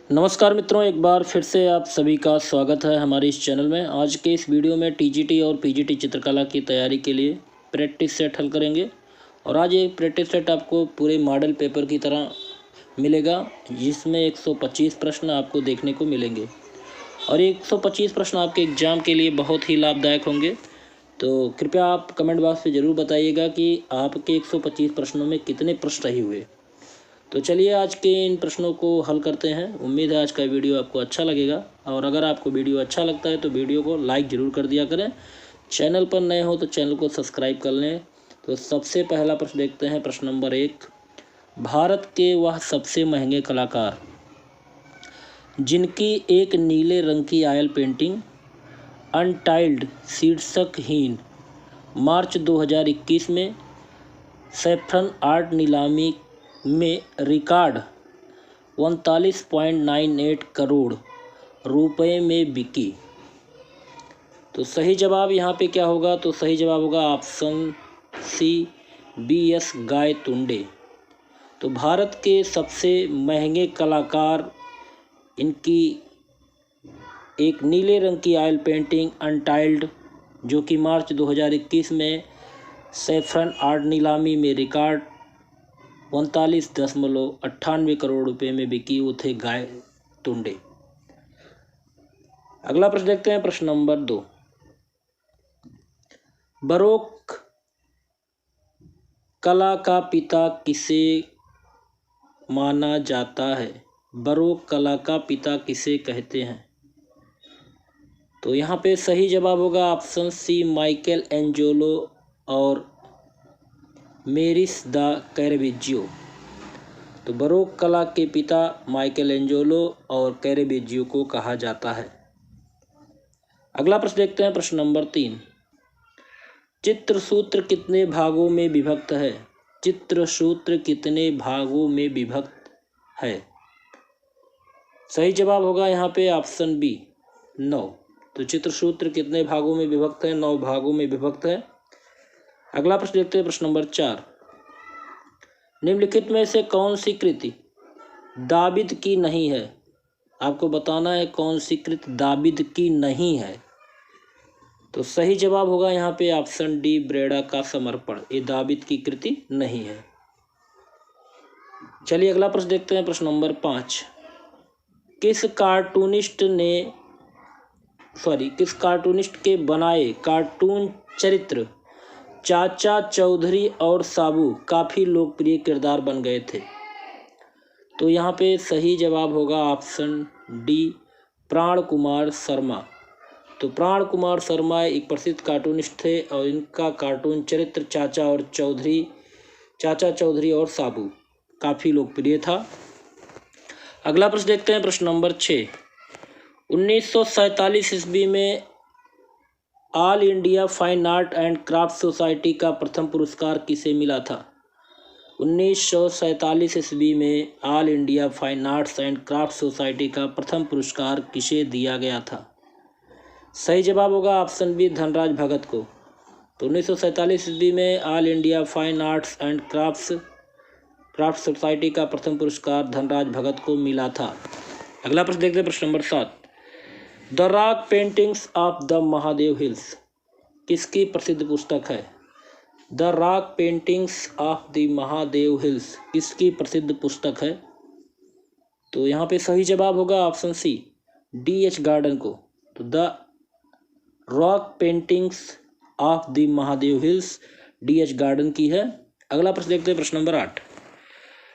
नमस्कार मित्रों, एक बार फिर से आप सभी का स्वागत है हमारे इस चैनल में। आज के इस वीडियो में टीजीटी और पीजीटी चित्रकला की तैयारी के लिए प्रैक्टिस सेट हल करेंगे। और आज ये प्रैक्टिस सेट आपको पूरे मॉडल पेपर की तरह मिलेगा, जिसमें 125 प्रश्न आपको देखने को मिलेंगे। और ये 125 प्रश्न आपके एग्ज़ाम के लिए बहुत ही लाभदायक होंगे। तो कृपया आप कमेंट बॉक्स में ज़रूर बताइएगा कि आपके 125 प्रश्नों में कितने प्रश्न सही हुए। तो चलिए आज के इन प्रश्नों को हल करते हैं। उम्मीद है आज का वीडियो आपको अच्छा लगेगा, और अगर आपको वीडियो अच्छा लगता है तो वीडियो को लाइक ज़रूर कर दिया करें। चैनल पर नए हो तो चैनल को सब्सक्राइब कर लें। तो सबसे पहला प्रश्न देखते हैं, प्रश्न नंबर 1। भारत के वह सबसे महंगे कलाकार जिनकी एक नीले रंग की ऑयल पेंटिंग अनटाइल्ड शीर्षकहीन मार्च 2021 में सैफरन आर्ट नीलामी में रिकॉर्ड 39.98 करोड़ रुपए में बिकी। तो सही जवाब यहाँ पे क्या होगा? तो सही जवाब होगा ऑप्शन सी, BS गायतुंडे। तो भारत के सबसे महंगे कलाकार, इनकी एक नीले रंग की ऑयल पेंटिंग अनटाइल्ड, जो कि मार्च 2021 में सैफरन आर्ट नीलामी में रिकॉर्ड 39.98 करोड़ रुपए में बिकी, वो थे गायतुंडे। अगला प्रश्न देखते हैं, प्रश्न नंबर 2। बरोक कला का पिता किसे माना जाता है? बरोक कला का पिता किसे कहते हैं? तो यहाँ पे सही जवाब होगा ऑप्शन सी, माइकल एंजेलो और मेरिस द कैरेविजियो। तो बरोक कला के पिता माइकल एंजेलो और कैरेविजियो को कहा जाता है। अगला प्रश्न देखते हैं, प्रश्न नंबर 3। चित्रसूत्र कितने भागों में विभक्त है? चित्रसूत्र कितने भागों में विभक्त है? सही जवाब होगा यहाँ पे ऑप्शन बी, 9। तो चित्रसूत्र कितने भागों में विभक्त है? 9 भागों में विभक्त है। अगला प्रश्न देखते हैं, प्रश्न नंबर 4। निम्नलिखित में से कौन सी कृति दाविद की नहीं है? आपको बताना है कौन सी कृति दाविद की नहीं है। तो सही जवाब होगा यहाँ पे ऑप्शन डी, ब्रेडा का समर्पण। ये दाविद की कृति नहीं है। चलिए अगला प्रश्न देखते हैं, प्रश्न नंबर 5। किस कार्टूनिस्ट के बनाए कार्टून चरित्र चाचा चौधरी और साबू काफ़ी लोकप्रिय किरदार बन गए थे? तो यहाँ पे सही जवाब होगा ऑप्शन डी, प्राण कुमार शर्मा। तो प्राण कुमार शर्मा एक प्रसिद्ध कार्टूनिस्ट थे, और इनका कार्टून चरित्र चाचा चौधरी और साबू काफ़ी लोकप्रिय था। अगला प्रश्न देखते हैं, प्रश्न नंबर 6। 1947 ईस्वी में all India fine art and craft society का प्रथम पुरस्कार किसे मिला था? 1947 ईस्वी में all India fine arts and craft society का प्रथम पुरस्कार किसे दिया गया था? सही जवाब होगा ऑप्शन बी, धनराज भगत को। तो 1947 ईस्वी में all India fine arts and craft society का प्रथम पुरस्कार धनराज भगत को मिला था। अगला प्रश्न देखते हैं, प्रश्न number 7। The rock paintings of the Mahadev hills किसकी प्रसिद्ध पुस्तक है? The rock paintings of the Mahadev hills किसकी प्रसिद्ध पुस्तक है? तो यहाँ पे सही जवाब होगा ऑप्शन सी, DH गार्डन को। तो the rock paintings of the Mahadev hills DH garden की है। अगला प्रश्न देखते हैं, प्रश्न नंबर 8।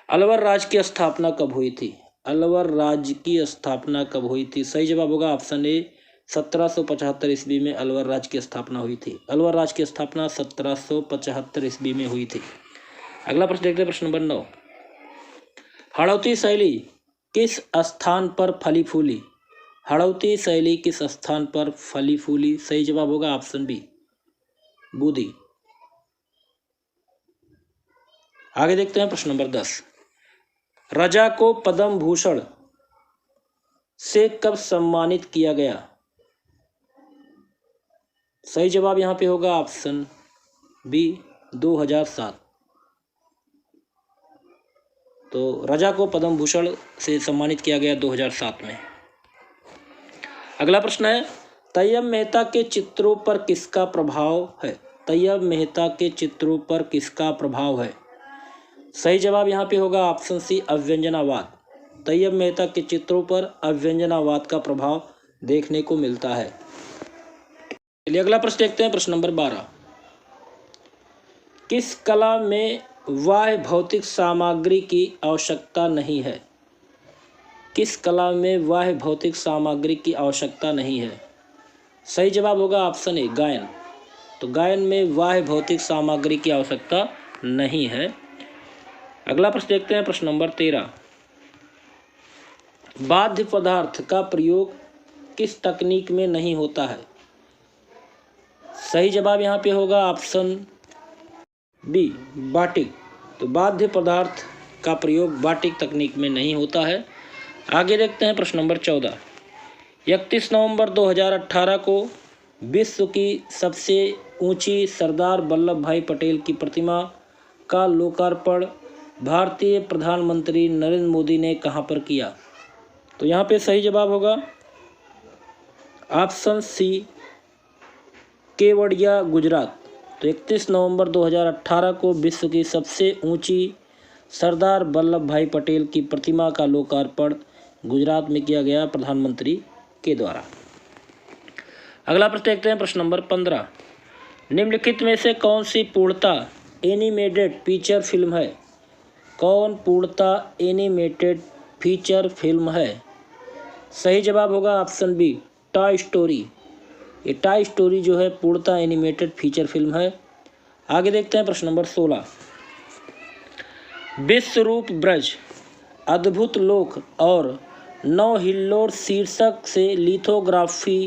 अलवर राज्य की स्थापना कब हुई थी? अलवर राज्य की स्थापना कब हुई थी? सही जवाब होगा ऑप्शन ए, 1775 ईस्वी में अलवर राज्य की स्थापना हुई थी। अलवर राज्य की स्थापना 1775 ईस्वी में हुई थी। अगला प्रश्न देखते हैं, प्रश्न नंबर 9। हाड़ौती शैली किस स्थान पर फली फूली? हाड़ौती शैली किस स्थान पर फली फूली? सही जवाब होगा ऑप्शन बी, बूंदी। आगे देखते हैं, प्रश्न नंबर 10। रजा को पद्म भूषण से कब सम्मानित किया गया? सही जवाब यहाँ पे होगा ऑप्शन बी, 2007। तो रजा को पद्म भूषण से सम्मानित किया गया 2007 में। अगला प्रश्न है, तैयब मेहता के चित्रों पर किसका प्रभाव है? तैयब मेहता के चित्रों पर किसका प्रभाव है? सही जवाब यहाँ पे होगा ऑप्शन सी, अव्यंजनावाद। तैयब मेहता के चित्रों पर अव्यंजनावाद का प्रभाव देखने को मिलता है। चलिए अगला प्रश्न देखते हैं, प्रश्न नंबर 12। किस कला में बाह्य भौतिक सामग्री की आवश्यकता नहीं है? किस कला में बाह्य भौतिक सामग्री की आवश्यकता नहीं है? सही जवाब होगा ऑप्शन ए, गायन। तो गायन में बाह्य भौतिक सामग्री की आवश्यकता नहीं है। अगला प्रश्न देखते हैं, प्रश्न नंबर 13। बाध्य पदार्थ का प्रयोग किस तकनीक में नहीं होता है? सही जवाब यहाँ पे होगा ऑप्शन बी, बाटिक। तो बाध्य पदार्थ का प्रयोग बाटिक तकनीक में नहीं होता है। आगे देखते हैं, प्रश्न नंबर 14। 31 नवंबर 2018 को विश्व की सबसे ऊंची सरदार वल्लभ भाई पटेल की प्रतिमा का लोकार्पण भारतीय प्रधानमंत्री नरेंद्र मोदी ने कहां पर किया? तो यहाँ पे सही जवाब होगा ऑप्शन सी, केवड़िया, गुजरात। तो 31 नवंबर 2018 को विश्व की सबसे ऊंची सरदार वल्लभ भाई पटेल की प्रतिमा का लोकार्पण गुजरात में किया गया प्रधानमंत्री के द्वारा। अगला प्रश्न देखते हैं, प्रश्न नंबर 15। निम्नलिखित में से कौन सी पूर्णतः एनिमेटेड फीचर फिल्म है? कौन पूर्णतः एनिमेटेड फीचर फिल्म है? सही जवाब होगा ऑप्शन बी, टॉय स्टोरी। ये टॉय स्टोरी जो है पूर्णतः एनिमेटेड फीचर फिल्म है। आगे देखते हैं, प्रश्न नंबर 16। विश्वरूप ब्रज, अद्भुत लोक और नौ हिल्लोर शीर्षक से लिथोग्राफी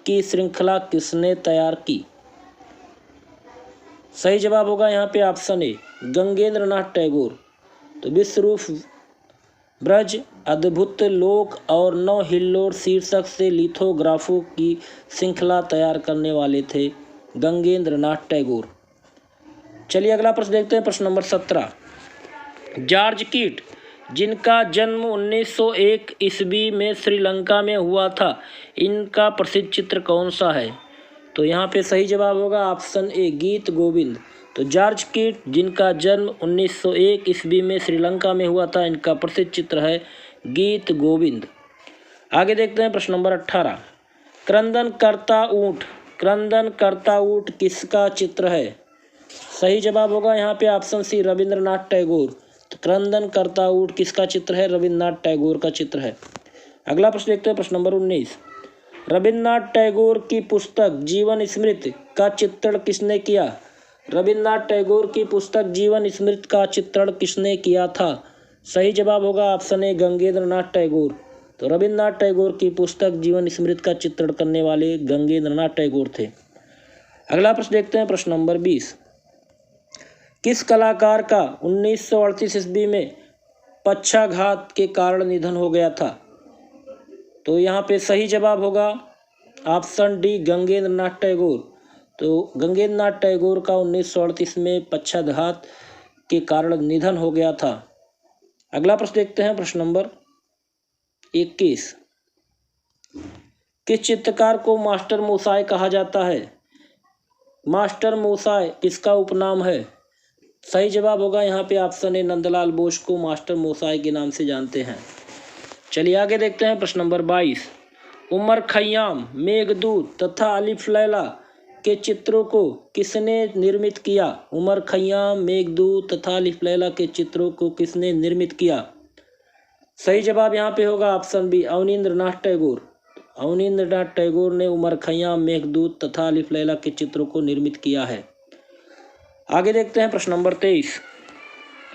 की श्रृंखला किसने तैयार की? सही जवाब होगा यहाँ पे ऑप्शन ए, गंगेंद्र नाथ टैगोर। तो विश्वरूप ब्रज, अद्भुत लोक और नौ हिल्लोर शीर्षक से लिथोग्राफों की श्रृंखला तैयार करने वाले थे गंगेंद्र नाथ टैगोर। चलिए अगला प्रश्न देखते हैं, प्रश्न नंबर 17। जॉर्ज कीट, जिनका जन्म 1901 ईस्वी में श्रीलंका में हुआ था, इनका प्रसिद्ध चित्र कौन सा है? तो यहाँ पे सही जवाब होगा ऑप्शन ए, गीत गोविंद। तो जॉर्ज कीट, जिनका जन्म 1901 ईस्वी में श्रीलंका में हुआ था, इनका प्रसिद्ध चित्र है गीत गोविंद। आगे देखते हैं, प्रश्न नंबर 18। क्रंदन करता ऊँट, क्रंदन करता ऊँट किसका चित्र है? सही जवाब होगा यहाँ पे ऑप्शन सी, रविंद्रनाथ टैगोर। तो क्रंदन करता ऊँट किसका चित्र है? रविंद्रनाथ टैगोर का चित्र है। अगला प्रश्न देखते हैं, प्रश्न नंबर 19। रविंद्रनाथ टैगोर की पुस्तक जीवन स्मृति का चित्रण किसने किया? रविंद्रनाथ टैगोर की पुस्तक जीवन स्मृति का चित्रण किसने किया था? सही जवाब होगा ऑप्शन ए, गंगेंद्र नाथ टैगोर। तो रविंद्रनाथ टैगोर की पुस्तक जीवन स्मृति का चित्रण करने वाले गंगेंद्र नाथ टैगोर थे। अगला प्रश्न देखते हैं, प्रश्न नंबर 20। किस कलाकार का 1938 ईस्वी में पक्षाघात के कारण निधन हो गया था? तो यहाँ पे सही जवाब होगा ऑप्शन डी, गंगेंद्र नाथ टैगोर। तो गंगेंद्र नाथ टैगोर का 1938 में पक्षाघात के कारण निधन हो गया था। अगला प्रश्न देखते हैं, प्रश्न नंबर 21। किस चित्रकार को मास्टर मोसाय कहा जाता है? मास्टर मोसाय किसका उपनाम है? सही जवाब होगा यहाँ पे ऑप्शन ए, नंदलाल बोस को मास्टर मोसाय के नाम से जानते हैं। चलिए आगे देखते हैं, प्रश्न नंबर 22। उमर खय्याम, मेघदूत तथा अलिफ लैला के चित्रों को किसने निर्मित किया? उमर खय्याम, मेघदूत तथा अलिफ लैला के चित्रों को किसने निर्मित किया? सही जवाब यहाँ पे होगा ऑप्शन बी, अवनींद्र नाथ टैगोर। अवनींद्र नाथ टैगोर ने उमर खय्याम, मेघदूत तथा अलिफ लैला के चित्रों को निर्मित किया है। आगे देखते हैं, प्रश्न नंबर 23।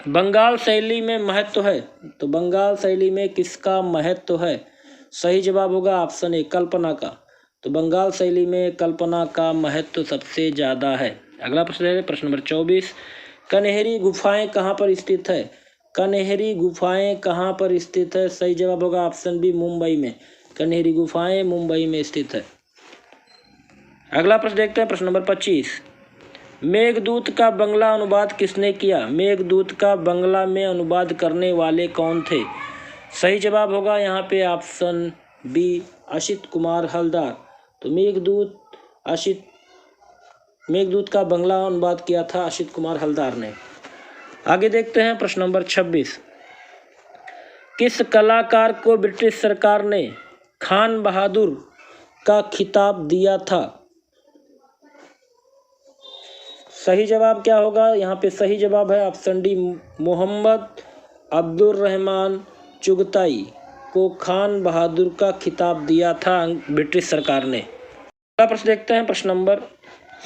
बंगाल शैली में महत्व है, तो बंगाल शैली में किसका महत्व है? सही जवाब होगा ऑप्शन ए, कल्पना का। तो बंगाल शैली में कल्पना का महत्व सबसे ज़्यादा है। अगला प्रश्न है, प्रश्न नंबर 24। कन्हेरी गुफाएं कहाँ पर स्थित है? कन्हेरी गुफाएं कहाँ पर स्थित है? सही जवाब होगा ऑप्शन बी, मुंबई में। कन्हेरी गुफाएं मुंबई में स्थित है। अगला प्रश्न देखते हैं, प्रश्न नंबर 25। मेघदूत का बंगला अनुवाद किसने किया? मेघदूत का बंगला में अनुवाद करने वाले कौन थे? सही जवाब होगा यहाँ पे ऑप्शन बी, असित कुमार हलदार। तो मेघदूत का बंगला अनुवाद किया था असित कुमार हलदार ने। आगे देखते हैं प्रश्न नंबर 26। किस कलाकार को ब्रिटिश सरकार ने खान बहादुर का खिताब दिया था? सही जवाब क्या होगा? यहाँ पे सही जवाब है ऑप्शन डी, मोहम्मद अब्दुल रहमान चुगताई को खान बहादुर का खिताब दिया था ब्रिटिश सरकार ने। अगला प्रश्न देखते हैं प्रश्न नंबर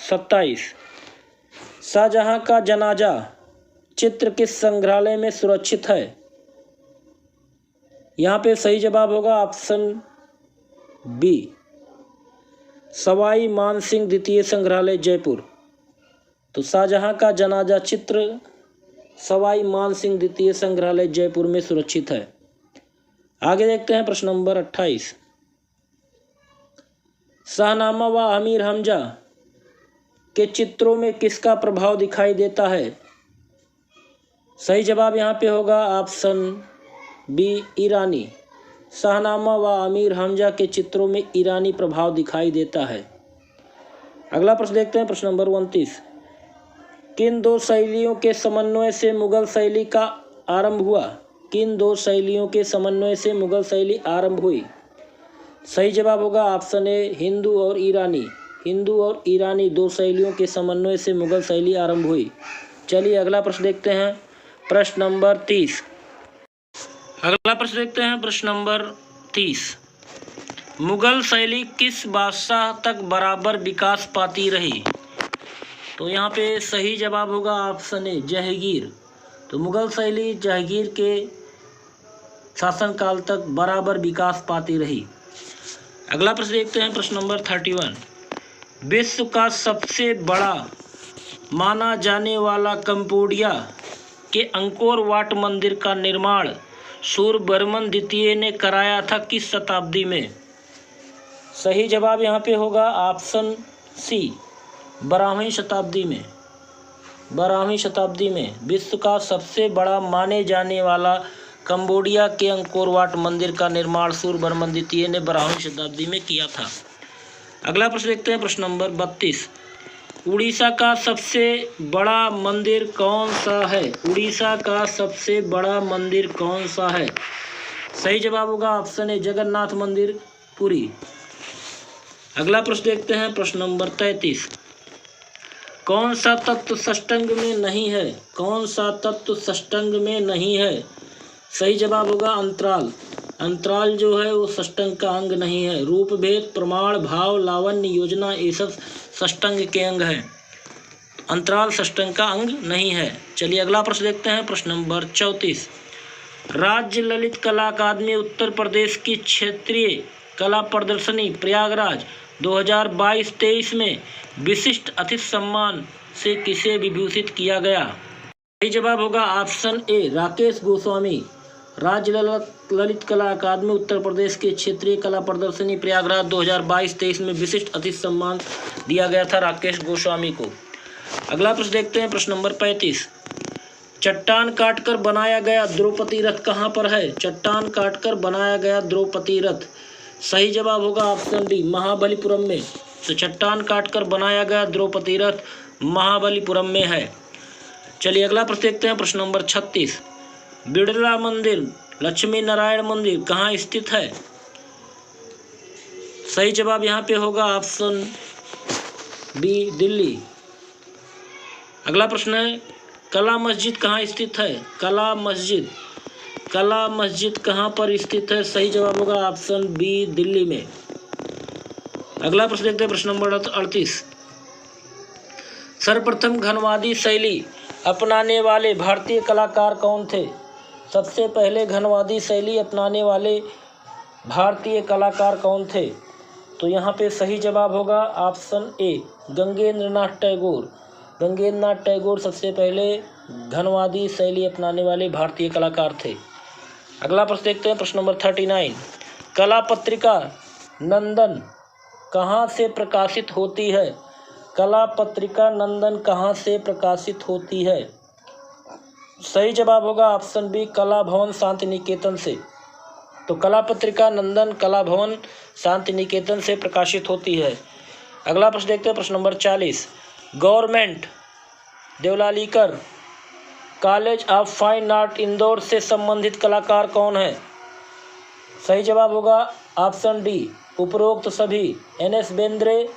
27। शाहजहां का जनाजा चित्र किस संग्रहालय में सुरक्षित है? यहाँ पे सही जवाब होगा ऑप्शन बी, सवाई मानसिंह द्वितीय संग्रहालय जयपुर। तो शाहजहां का जनाजा चित्र सवाई मानसिंह द्वितीय संग्रहालय जयपुर में सुरक्षित है। आगे देखते हैं प्रश्न नंबर 28। शाहनामा व अमीर हमजा के चित्रों में किसका प्रभाव दिखाई देता है? सही जवाब यहाँ पे होगा ऑप्शन बी, ईरानी। शाहनामा व अमीर हमजा के चित्रों में ईरानी प्रभाव दिखाई देता है। अगला प्रश्न देखते हैं प्रश्न नंबर 29। किन दो शैलियों के समन्वय से मुगल शैली का आरंभ हुआ? किन दो शैलियों के समन्वय से मुगल शैली आरंभ हुई? सही जवाब होगा ऑप्शन ए, हिंदू और ईरानी। हिंदू और ईरानी दो शैलियों के समन्वय से मुगल शैली आरंभ हुई। चलिए अगला प्रश्न देखते हैं प्रश्न नंबर 30। अगला प्रश्न देखते हैं प्रश्न नंबर 30। मुगल शैली किस बादशाह तक बराबर विकास पाती रही? तो यहाँ पे सही जवाब होगा ऑप्शन ए, जहांगीर। तो मुगल शैली जहांगीर के शासनकाल तक बराबर विकास पाती रही। अगला प्रश्न देखते हैं प्रश्न नंबर 31। विश्व का सबसे बड़ा माना जाने वाला कंबोडिया के अंकोर वाट मंदिर का निर्माण सूर्यवर्मन द्वितीय ने कराया था किस शताब्दी में? सही जवाब यहाँ पे होगा ऑप्शन सी, 12वीं शताब्दी में। 12वीं शताब्दी में विश्व का सबसे बड़ा माने जाने वाला कंबोडिया के अंकोर वाट मंदिर का निर्माण सूर्यवर्मन द्वितीय ने 12वीं शताब्दी में किया था। अगला प्रश्न देखते हैं प्रश्न नंबर 32। उड़ीसा का सबसे बड़ा मंदिर कौन सा है? उड़ीसा का सबसे बड़ा मंदिर कौन सा है? सही जवाब होगा ऑप्शन ए, जगन्नाथ मंदिर, पुरी। अगला प्रश्न देखते हैं प्रश्न नंबर 33। कौन सा तत्व षष्टांग में नहीं है? कौन सा तत्व षष्टांग में नहीं है? सही जवाब होगा अंतराल। अंतराल जो है वो षष्टांग का अंग नहीं है। रूप, भेद, प्रमाण, भाव, लावण्य, योजना ये सब षष्टांग के अंग हैं। अंतराल षष्टांग का अंग नहीं है। चलिए अगला प्रश्न देखते हैं प्रश्न नंबर 34। राज्य ललित कला अकादमी उत्तर प्रदेश की क्षेत्रीय कला प्रदर्शनी प्रयागराज 2022-23 में विशिष्ट अतिथि सम्मान से किसे विभूषित किया गया? सही जवाब होगा ऑप्शन ए, राकेश गोस्वामी। राज्य ललित कला अकादमी उत्तर प्रदेश के क्षेत्रीय कला प्रदर्शनी प्रयागराज 2022-23 में विशिष्ट अतिथि सम्मान दिया गया था राकेश गोस्वामी को। अगला प्रश्न देखते हैं प्रश्न नंबर 35। चट्टान काटकर बनाया गया द्रौपदी रथ कहाँ पर है? चट्टान काटकर बनाया गया द्रौपदी रथ। सही जवाब होगा ऑप्शन डी, महाबलीपुरम में। तो चट्टान काटकर बनाया गया द्रौपदी रथ महाबलीपुरम में है। चलिए अगला प्रश्न देखते हैं प्रश्न नंबर 36। बिड़ला मंदिर, लक्ष्मी नारायण मंदिर कहाँ स्थित है? सही जवाब यहाँ पे होगा ऑप्शन बी, दिल्ली। अगला प्रश्न है कला मस्जिद कहाँ स्थित है? कला मस्जिद कहाँ पर स्थित है? सही जवाब होगा ऑप्शन बी, दिल्ली में। अगला प्रश्न देखते हैं प्रश्न नंबर 38। सर्वप्रथम घनवादी शैली अपनाने वाले भारतीय कलाकार कौन थे? सबसे पहले घनवादी शैली अपनाने वाले भारतीय कलाकार कौन थे? तो यहाँ पे सही जवाब होगा ऑप्शन ए, गंगेंद्र नाथ टैगोर। गंगेंद्र नाथ टैगोर सबसे पहले घनवादी शैली अपनाने वाले भारतीय कलाकार थे। अगला प्रश्न देखते हैं प्रश्न नंबर 39। कला पत्रिका नंदन कहाँ से प्रकाशित होती है? कला पत्रिका नंदन कहाँ से प्रकाशित होती है? सही जवाब होगा ऑप्शन बी, कला भवन शांति निकेतन से। तो कला पत्रिका नंदन कला भवन शांति निकेतन से प्रकाशित होती है। अगला प्रश्न देखते हैं, प्रश्न number 40। Government Devlalikar College of Fine Art Indore से संबंधित कलाकार कौन है? सही जवाब होगा ऑप्शन डी, उपरोक्त सभी। NS बेंद्रे,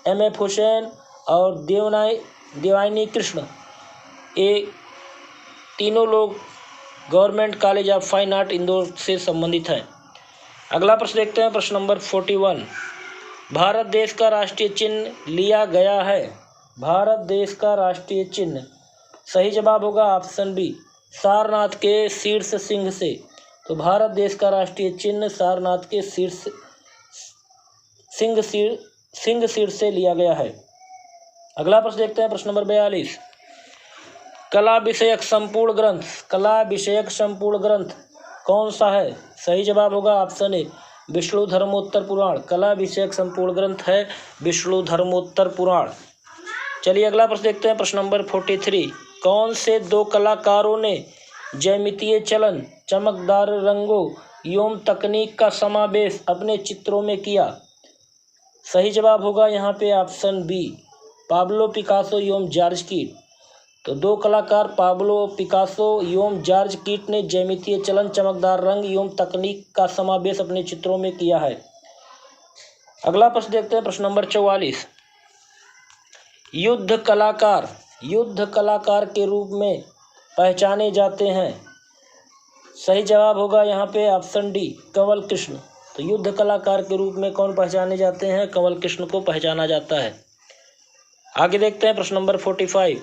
MF हुसैन और देवानी कृष्ण, ये तीनों लोग government college of Fine Art Indore से संबंधित हैं। अगला प्रश्न देखते हैं, प्रश्न नंबर 41। भारत देश का राष्ट्रीय चिन्ह लिया गया है। भारत देश का राष्ट्रीय चिन्ह, सही जवाब होगा ऑप्शन बी, सारनाथ के शीर्ष सिंह से। तो भारत देश का राष्ट्रीय चिन्ह सारनाथ के सिंह शीर्ष से लिया गया है। अगला प्रश्न देखते हैं, प्रश्न नंबर 42। कला विषयक संपूर्ण ग्रंथ, कला विषयक संपूर्ण ग्रंथ कौन सा है? सही जवाब होगा ऑप्शन ए, विष्णु धर्मोत्तर पुराण। कला विषयक संपूर्ण ग्रंथ है विष्णु धर्मोत्तर पुराण। चलिए अगला प्रश्न देखते हैं, प्रश्न नंबर 43। कौन से दो कलाकारों ने ज्यामितीय चलन, चमकदार रंगों एवं तकनीक का समावेश अपने चित्रों में किया? सही जवाब होगा यहाँ पे ऑप्शन बी, पाब्लो पिकासो एवं जॉर्ज कीट। तो दो कलाकार पाब्लो पिकासो एवं जॉर्ज कीट ने ज्यामितीय चलन, चमकदार रंग एवं तकनीक का समावेश अपने चित्रों में किया है। अगला प्रश्न देखते हैं, प्रश्न नंबर 44। युद्ध कलाकार के रूप में पहचाने जाते हैं। सही जवाब होगा यहाँ पे ऑप्शन डी, कंवल कृष्ण। तो युद्ध कलाकार के रूप में कौन पहचाने जाते हैं? कंवल कृष्ण को पहचाना जाता है। आगे देखते हैं, प्रश्न नंबर 45।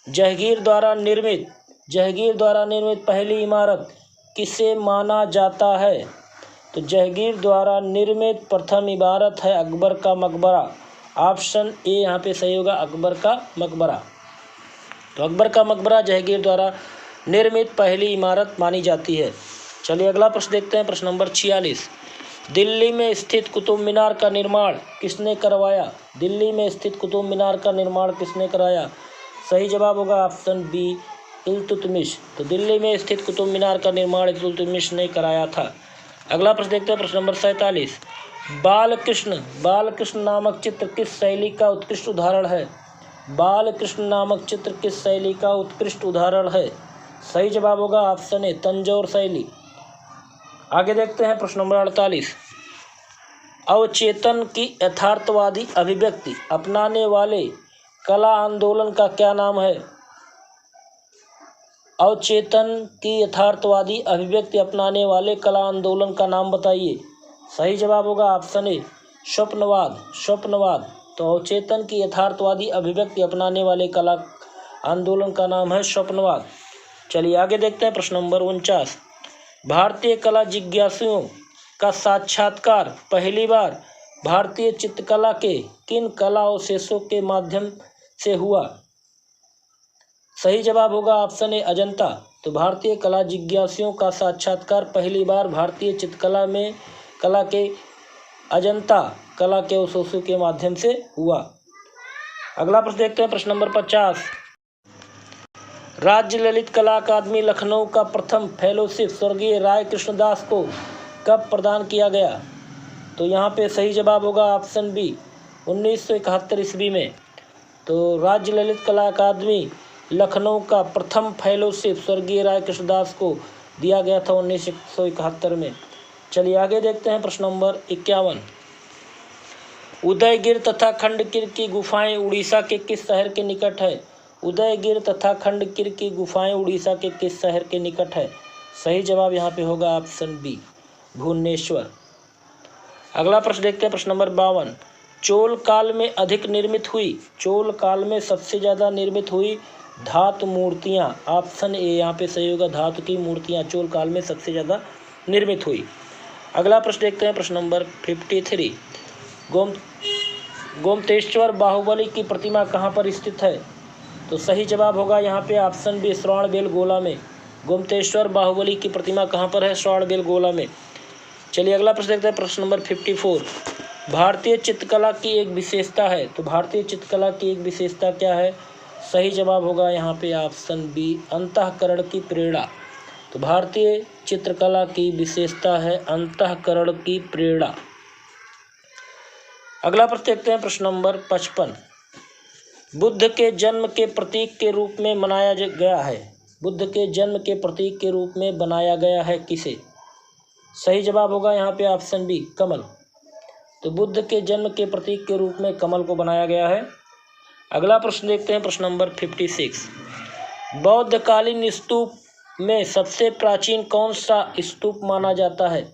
जहांगीर द्वारा निर्मित पहली इमारत किसे माना जाता है? तो जहांगीर द्वारा निर्मित प्रथम इमारत है अकबर का मकबरा। ऑप्शन ए यहाँ पे सही होगा, अकबर का मकबरा। तो अकबर का मकबरा जहांगीर द्वारा निर्मित पहली इमारत मानी जाती है। चलिए अगला प्रश्न देखते हैं, प्रश्न नंबर 46। दिल्ली में स्थित कुतुब मीनार का निर्माण किसने करवाया? दिल्ली में स्थित कुतुब मीनार का निर्माण किसने कराया? सही जवाब होगा ऑप्शन बी, इल्तुतमिश। तो दिल्ली में स्थित कुतुब मीनार का निर्माण इल्तुतमिश ने कराया था। अगला प्रश्न देखते हैं, प्रश्न नंबर 47। बालकृष्ण नामक चित्र किस शैली का उत्कृष्ट उदाहरण है? बालकृष्ण नामक चित्र किस शैली का उत्कृष्ट उदाहरण है? सही जवाब होगा ऑप्शन ए, तंजौर शैली। आगे देखते हैं, प्रश्न नंबर 48। अवचेतन की यथार्थवादी अभिव्यक्ति अपनाने वाले कला आंदोलन का क्या नाम है? अवचेतन की यथार्थवादी अभिव्यक्ति अपनाने वाले कला आंदोलन का नाम बताइए। सही जवाब होगा ऑप्शन ए, स्वप्नवाद। तो अवचेतन की यथार्थवादी अभिव्यक्ति अपनाने वाले कला आंदोलन का नाम है स्वप्नवाद। चलिए आगे देखते हैं, प्रश्न नंबर 49। भारतीय कला जिज्ञासुओं का साक्षात्कार पहली बार भारतीय चित्रकला के किन कला अवशेषों के माध्यम से हुआ? सही जवाब होगा ऑप्शन ए, अजंता। तो भारतीय कला जिज्ञासुओं का साक्षात्कार पहली बार भारतीय चित्रकला में कला के अजंता कला के अवशेषों के माध्यम से हुआ। अगला प्रश्न देखते हैं, प्रश्न नंबर 50। राज्य ललित कला अकादमी लखनऊ का प्रथम फेलोशिप स्वर्गीय राय कृष्णदास को कब प्रदान किया गया? तो यहाँ पे सही जवाब होगा ऑप्शन बी, 1971 ईस्वी में। तो राज्य ललित कला अकादमी लखनऊ का प्रथम फेलोशिप स्वर्गीय राय कृष्णदास को दिया गया था 1971 में। चलिए आगे देखते हैं, प्रश्न नंबर 51। उदयगिर तथा खंडगिर की गुफाएं उड़ीसा के किस शहर के निकट है? उदयगिर तथा खंडगिर की गुफाएं उड़ीसा के किस शहर के निकट है? सही जवाब यहाँ पे होगा ऑप्शन बी, भुवनेश्वर। अगला प्रश्न देखते हैं, प्रश्न नंबर 52। चोल काल में अधिक निर्मित हुई, चोल काल में सबसे ज़्यादा निर्मित हुई धातु मूर्तियाँ। ऑप्शन ए यहाँ पे सही होगा, धातु की मूर्तियाँ चोल काल में सबसे ज़्यादा निर्मित हुई। अगला प्रश्न देखते हैं, प्रश्न नंबर 53। गोमतेश्वर बाहुबली की प्रतिमा कहाँ पर स्थित है? तो सही जवाब होगा यहाँ पे ऑप्शन बी, श्रवणबेलगोला में। गोमतेश्वर बाहुबली की प्रतिमा कहाँ पर है? श्रवणबेलगोला में। चलिए अगला प्रश्न देखते हैं, प्रश्न नंबर 54। भारतीय चित्रकला की एक विशेषता है। तो भारतीय चित्रकला की एक विशेषता क्या है? सही जवाब होगा यहाँ पे ऑप्शन बी, अंतःकरण की प्रेरणा। तो भारतीय चित्रकला की विशेषता है अंतःकरण की प्रेरणा। अगला प्रश्न देखते हैं, प्रश्न नंबर 55। बुद्ध के जन्म के प्रतीक के रूप में मनाया गया है। बुद्ध के जन्म के प्रतीक के रूप में बनाया गया है किसे? सही जवाब होगा यहाँ पे ऑप्शन बी, कमल। तो बुद्ध के जन्म के प्रतीक के रूप में कमल को बनाया गया है। अगला प्रश्न देखते हैं, प्रश्न नंबर 56। बौद्धकालीन स्तूप में सबसे प्राचीन कौन सा स्तूप माना जाता है?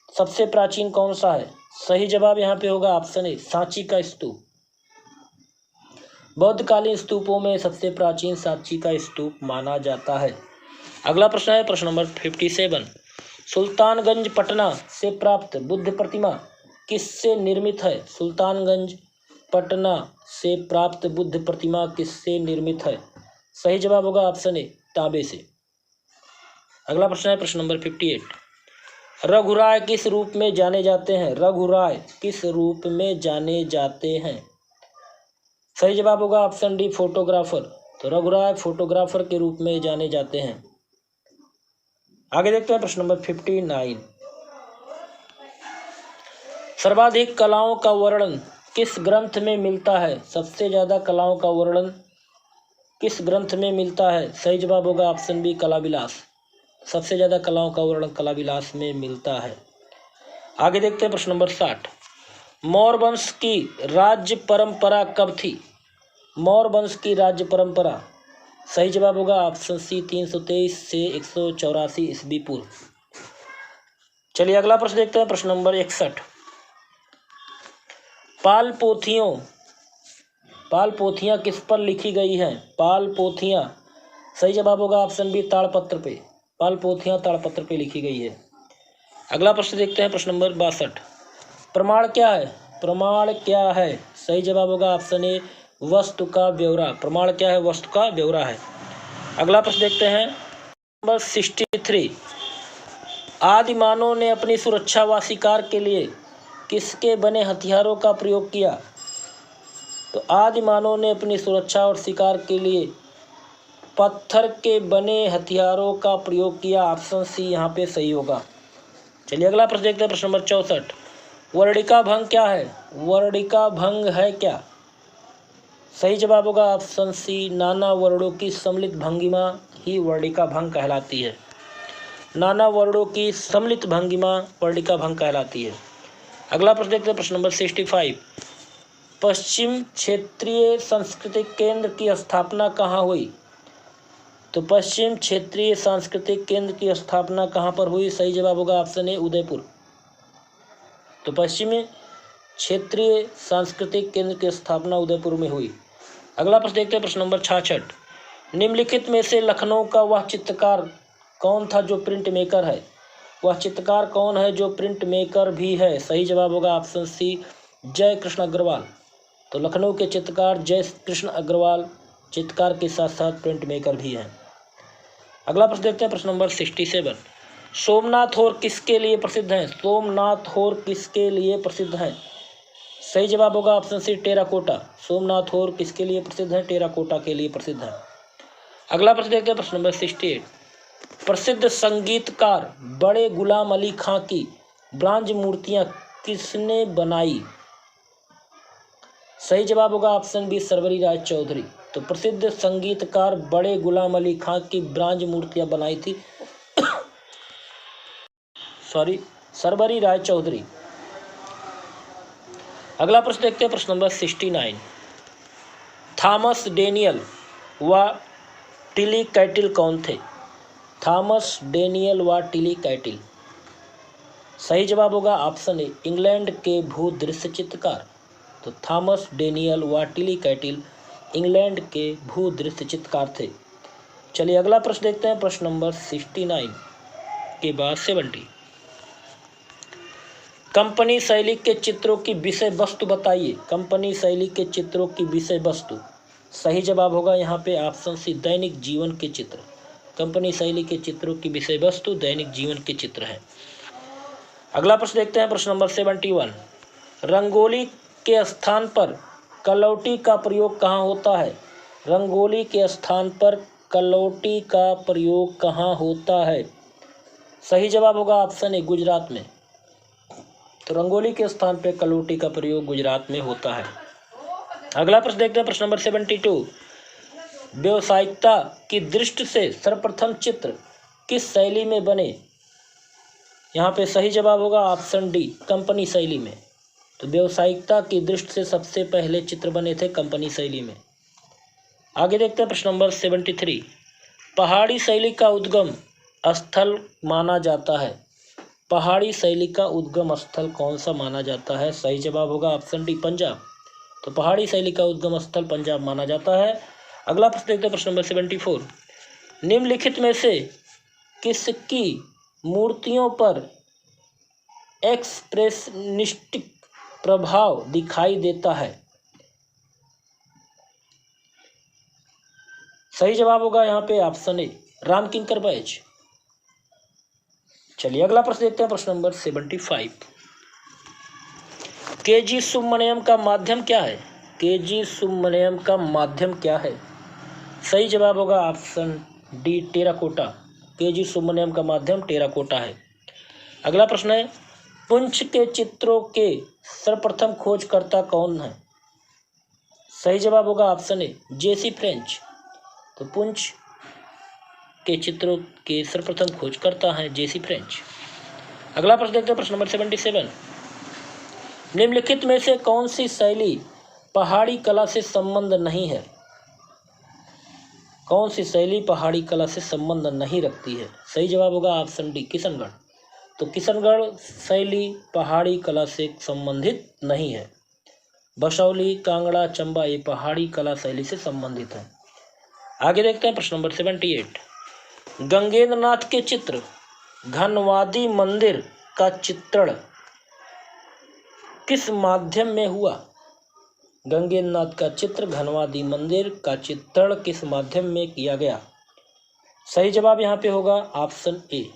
सबसे प्राचीन कौन सा है? सही जवाब यहाँ पे होगा ऑप्शन ए, सांची का स्तूप। बौद्धकालीन स्तूपों में सबसे प्राचीन सांची का स्तूप माना जाता है। अगला प्रश्न है प्रश्न नंबर 57। सुल्तानगंज पटना से प्राप्त बुद्ध प्रतिमा किससे निर्मित है? सुल्तानगंज पटना से प्राप्त बुद्ध प्रतिमा किससे निर्मित है? सही जवाब होगा ऑप्शन ए, तांबे से। अगला प्रश्न है प्रश्न नंबर 58। रघुराय किस रूप में जाने जाते हैं? रघुराय किस रूप में जाने जाते हैं? सही जवाब होगा ऑप्शन डी, फोटोग्राफर। तो रघुराय फोटोग्राफर के रूप में जाने जाते हैं। आगे देखते हैं प्रश्न नंबर 59। सर्वाधिक कलाओं का वर्णन किस ग्रंथ में मिलता है? सबसे ज्यादा कलाओं का वर्णन किस ग्रंथ में मिलता है? सही जवाब होगा ऑप्शन बी, कला विलास। सबसे ज्यादा कलाओं का वर्णन कला विलास में मिलता है। आगे देखते हैं प्रश्न नंबर 60। मौर्य वंश की राज्य परंपरा कब थी? मौर्य वंश की राज्य परंपरा, सही जवाब होगा ऑप्शन सी, 323 से 184 ईस्वी पूर्व। चलिए अगला प्रश्न देखते हैं, प्रश्न नंबर 61। पाल पोथियां किस पर लिखी गई हैं? पाल पोथियां, सही जवाब होगा ऑप्शन बी, ताड़पत्र पे। पाल पोथियां ताड़पत्र पे लिखी गई है। अगला प्रश्न देखते हैं, प्रश्न नंबर 62। प्रमाण क्या है? प्रमाण क्या है? सही जवाब होगा ऑप्शन ए, वस्तु का ब्यौरा। प्रमाण क्या है? वस्तु का ब्यौरा है। अगला प्रश्न देखते हैं, नंबर 63। आदिमानव ने अपनी सुरक्षा व शिकार के लिए किसके बने हथियारों का प्रयोग किया? तो आदिमानव ने अपनी सुरक्षा और शिकार के लिए पत्थर के बने हथियारों का प्रयोग किया। ऑप्शन सी यहाँ पे सही होगा। चलिए अगला प्रश्न देखते हैं, प्रश्न नंबर 64। वर्णिका भंग क्या है? वर्णिका भंग है क्या? सही जवाब होगा ऑप्शन सी, नाना वर्णों की सम्मिलित भंगिमा ही वर्णिका भंग कहलाती है। नाना वर्णों की सम्मिलित भंगिमा वर्णिका भंग कहलाती है। अगला प्रश्न देखते हैं, प्रश्न नंबर 65। पश्चिम क्षेत्रीय सांस्कृतिक केंद्र की स्थापना कहाँ हुई? तो पश्चिम क्षेत्रीय सांस्कृतिक केंद्र की स्थापना कहाँ पर हुई? सही जवाब होगा ऑप्शन ए, उदयपुर। तो पश्चिमी क्षेत्रीय सांस्कृतिक केंद्र की स्थापना उदयपुर में हुई। अगला प्रश्न देखते हैं, प्रश्न नंबर 66। निम्नलिखित में से लखनऊ का वह चित्रकार कौन था जो प्रिंट मेकर है? वह चित्रकार कौन है जो प्रिंट मेकर भी है? सही जवाब होगा ऑप्शन सी, जय कृष्ण अग्रवाल। तो लखनऊ के चित्रकार जय कृष्ण अग्रवाल चित्रकार के साथ साथ प्रिंट मेकर भी हैं। अगला प्रश्न देखते हैं, प्रश्न नंबर 67। सोमनाथ होर किसके लिए प्रसिद्ध हैं? सोमनाथ होर किसके लिए प्रसिद्ध हैं? सही जवाब होगा ऑप्शन सी, टेराकोटा। सोमनाथ होर किसके लिए प्रसिद्ध हैं? टेराकोटा के लिए प्रसिद्ध हैं। अगला प्रश्न देखते हैं, प्रश्न नंबर 68। प्रसिद्ध संगीतकार बड़े गुलाम अली खां की ब्रांज मूर्तियां किसने बनाई? सही जवाब होगा ऑप्शन बी, सरवरी राय चौधरी। तो प्रसिद्ध संगीतकार बड़े गुलाम अली खां की ब्रांज मूर्तियां बनाई थी सरवरी राय चौधरी। अगला प्रश्न देखते हैं, प्रश्न नंबर 69। थॉमस डेनियल व टिली कैटिल कौन थे? थॉमस डेनियल व टिली कैटिल, सही जवाब होगा ऑप्शन ए, इंग्लैंड के भूदृश्य चित्रकार। तो थॉमस डेनियल व टिली कैटिल इंग्लैंड के भूदृश्य चित्रकार थे। चलिए अगला प्रश्न देखते हैं, प्रश्न नंबर 69 के बाद 70। कंपनी शैली के चित्रों की विषय वस्तु बताइए। कंपनी शैली के चित्रों की विषय वस्तु, सही जवाब होगा यहाँ पे ऑप्शन सी, दैनिक जीवन के चित्र। कंपनी शैली के चित्रों की विषय वस्तु दैनिक जीवन के चित्र है। अगला प्रश्न देखते हैं, प्रश्न नंबर 71। रंगोली के स्थान पर कलौटी का प्रयोग कहाँ होता है? रंगोली के स्थान पर कलौटी का प्रयोग कहाँ होता है? सही जवाब होगा ऑप्शन ए, गुजरात में। तो रंगोली के स्थान पर कलौटी का प्रयोग गुजरात में होता है। अगला प्रश्न देखते हैं, प्रश्न नंबर 72। व्यावसायिकता की दृष्टि से सर्वप्रथम चित्र किस शैली में बने? यहाँ पे सही जवाब होगा ऑप्शन डी, कंपनी शैली में। तो व्यावसायिकता की दृष्टि से सबसे पहले चित्र बने थे कंपनी शैली में। आगे देखते हैं प्रश्न नंबर 73। पहाड़ी शैली का उद्गम स्थल माना जाता है। पहाड़ी शैली का उद्गम स्थल कौन सा माना जाता है? सही जवाब होगा ऑप्शन डी, पंजाब। तो पहाड़ी शैली का उद्गम स्थल पंजाब माना जाता है। अगला प्रश्न देखते हैं, प्रश्न नंबर 74। निम्नलिखित में से किसकी मूर्तियों पर एक्सप्रेशनिस्टिक प्रभाव दिखाई देता है? सही जवाब होगा यहाँ पे ऑप्शन ए, राम किंकर बैज। चलिए अगला प्रश्न देखते हैं, प्रश्न नंबर 75। केजी सुब्रमण्यम का माध्यम क्या है? केजी सुब्रमण्यम का माध्यम क्या है? सही जवाब होगा option D, terracotta. KG Subramanyan का माध्यम टेराकोटा है। अगला प्रश्न है, पुंछ के चित्रों के सर्वप्रथम खोजकर्ता कौन है? सही जवाब होगा ऑप्शन ए, जेसी फ्रेंच। तो पुंछ के चित्रों के सर्वप्रथम खोजकर्ता हैं जेसी फ्रेंच। अगला प्रश्न देखते हैं, प्रश्न नंबर 77। निम्नलिखित में से कौन सी शैली पहाड़ी कला से संबंध नहीं है? कौन सी शैली पहाड़ी कला से संबंध नहीं रखती है? सही जवाब होगा ऑप्शन डी, किशनगढ़। तो किशनगढ़ शैली पहाड़ी कला से संबंधित नहीं है। बसौली, कांगड़ा, चंबा ये पहाड़ी कला शैली से संबंधित है। आगे देखते हैं, प्रश्न नंबर 78। गंगेंद्रनाथ के चित्र घनवादी मंदिर का चित्रण किस माध्यम में हुआ? गंगेंद्रनाथ का चित्र घनवादी मंदिर का चित्रण किस माध्यम में किया गया? सही जवाब यहाँ पे होगा ऑप्शन ए,